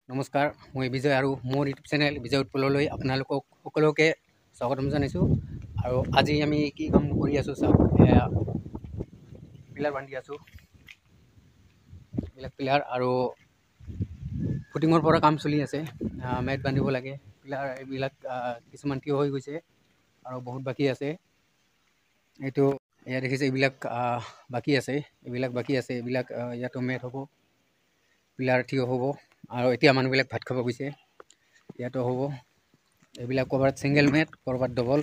নমস্কাৰ, মই বিজয় আৰু মোৰ ইউটিউব চেনেল বিজয় উৎপললৈ আপোনালোকক সকলোকে স্বাগতম জনাইছোঁ। আৰু আজি আমি কি কাম কৰি আছোঁ চাওক, পিলাৰ বান্ধি আছোঁ, এইবিলাক পিলাৰ আৰু ফুটিঙৰ পৰা কাম চলি আছে। মেট বান্ধিব লাগে, পিলাৰ এইবিলাক কিছুমান থিয় হৈ গৈছে আৰু বহুত বাকী আছে। এইটো এয়া দেখিছে, এইবিলাক বাকী আছে, এইবিলাক ইয়াতো মেট হ'ব, পিলাৰ থিয় হ'ব। আৰু এতিয়া মানুহবিলাক ভাত খাব গৈছে, ইয়াতো হ'ব। এইবিলাক ক'ৰবাত ছিংগেল মেট, ক'ৰবাত ডবল।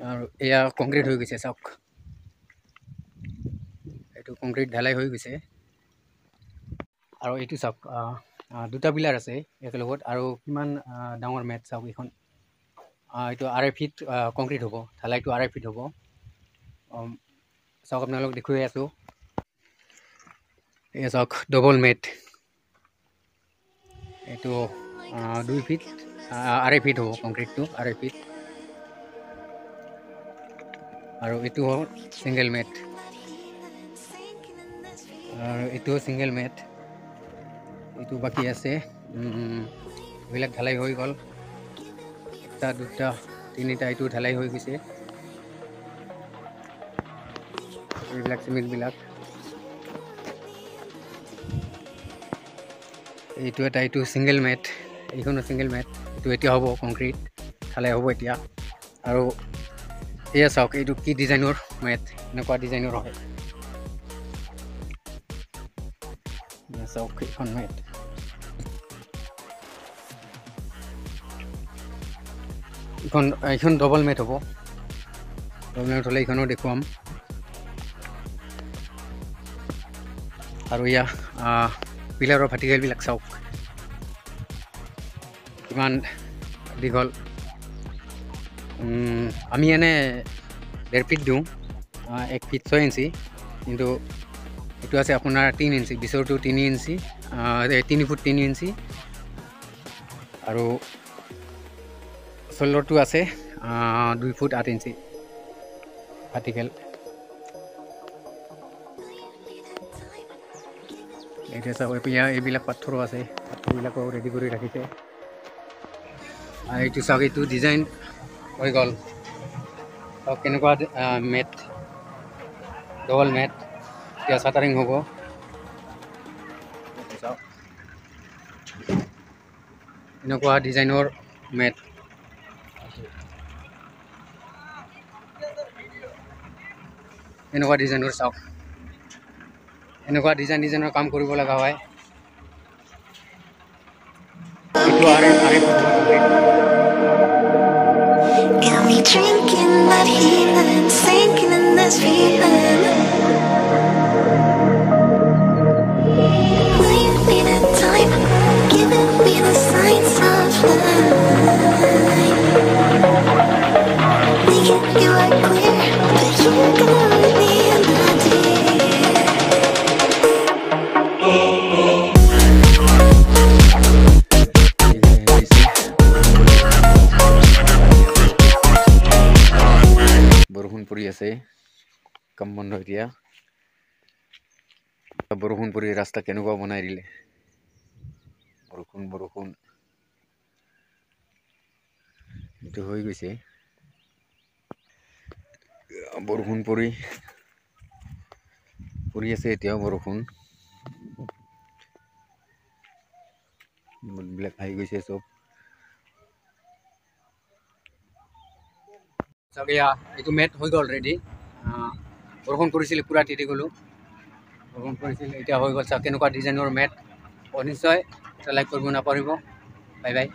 আৰু এয়া কংক্ৰিট হৈ গৈছে চাওক, এইটো কংক্ৰিট ঢালাই হৈ গৈছে। আৰু এইটো চাওক, দুটা পিলাৰ আছে একেলগত আৰু কিমান ডাঙৰ মেট চাওক এইখন। এইটো 2.5 ফিট কংক্ৰিট হ'ব, ঢালাইটো 2.5 ফিট হ'ব। চাওক আপোনালোকক দেখুৱাই আছোঁ, এয়া চাওক ডবল মেট। এইটো 2 ফিট 2.5 ফিট হ'ব, কংক্ৰিটটো 2.5 ফিট। আৰু এইটো হ'ল ছিংগেল মেট, আৰু এইটো ছিংগেল মেট। এইটো বাকী আছে, এইবিলাক ঢালাই হৈ গ'ল। এটা দুটা তিনিটা, এইটো ঢালাই হৈ গৈছে। এইবিলাক চিমেণ্টবিলাক, এইটো ছিংগেল মেট, এইখনো ছিংগেল মেট। এইটো এতিয়া হ'ব কংক্ৰিট, ঢালাই হ'ব এতিয়া। আৰু এয়া চাওক, এইটো কি ডিজাইনৰ মেট, এনেকুৱা ডিজাইনৰ হয়। চাওক এইখন মেট, এইখন ডবল মেট হ'ব। ডবল মেট হ'লে এইখনো দেখুৱাম। আৰু এয়া পিলাৰৰ ভাৰ্টিকেলবিলাক চাওক কিমান দীঘল। আমি এনে 1.5 ফিট দিওঁ, 1 ফিট 6 ইঞ্চি, কিন্তু এইটো আছে আপোনাৰ 3 ইঞ্চি, বিচৰটো 3 ইঞ্চি, 3 ফুট 3 ইঞ্চি। আৰু চল্লৰটো আছে 2 ফুট 8 ইঞ্চি ভাৰ্টিকেল। এতিয়া চাওক, এইবিলাক পাথৰো আছে, পাথৰবিলাকো ৰেডি কৰি ৰাখিছে। এইটো চাওক, এইটো ডিজাইন হৈ গ'ল। চাওক কেনেকুৱা মেট, ডবল মেট। এতিয়া চাটাৰিং হ'ব। চাওক এনেকুৱা ডিজাইনৰ মেট। এনেকুৱা ডিজাইনৰ চাওক, এনেকুৱা ডিজাইনৰ কাম কৰিব লগা হয়। এইটো আঢ়ৈ ফুট হ'ব concrete. Got me drinking that healing, sinking in this feeling. Leave me the time, giving me the signs of life. Making you are clear, but you're gonna leave me in the বৰষুণ পৰি আছে, কাম বন্ধ এতিয়া। বৰষুণ পৰি ৰাস্তা কেনেকুৱা বনাই দিলে, বৰষুণ এইটো হৈ গৈছে। বৰষুণ পৰি আছে এতিয়াও বৰষুণ, বিলাক আহি গৈছে চব। চাওক এইটো মেট হৈ গ'ল ৰেডি। বৰষুণ পৰিছিলে, পূৰা তিতি গ'লোঁ। বৰষুণ পৰিছিলে, এতিয়া হৈ গ'ল। চাওক কেনেকুৱা ডিজাইনৰ মেট। নিশ্চয় এটা লাইক কৰিব নাপাহৰিব। Bye bye.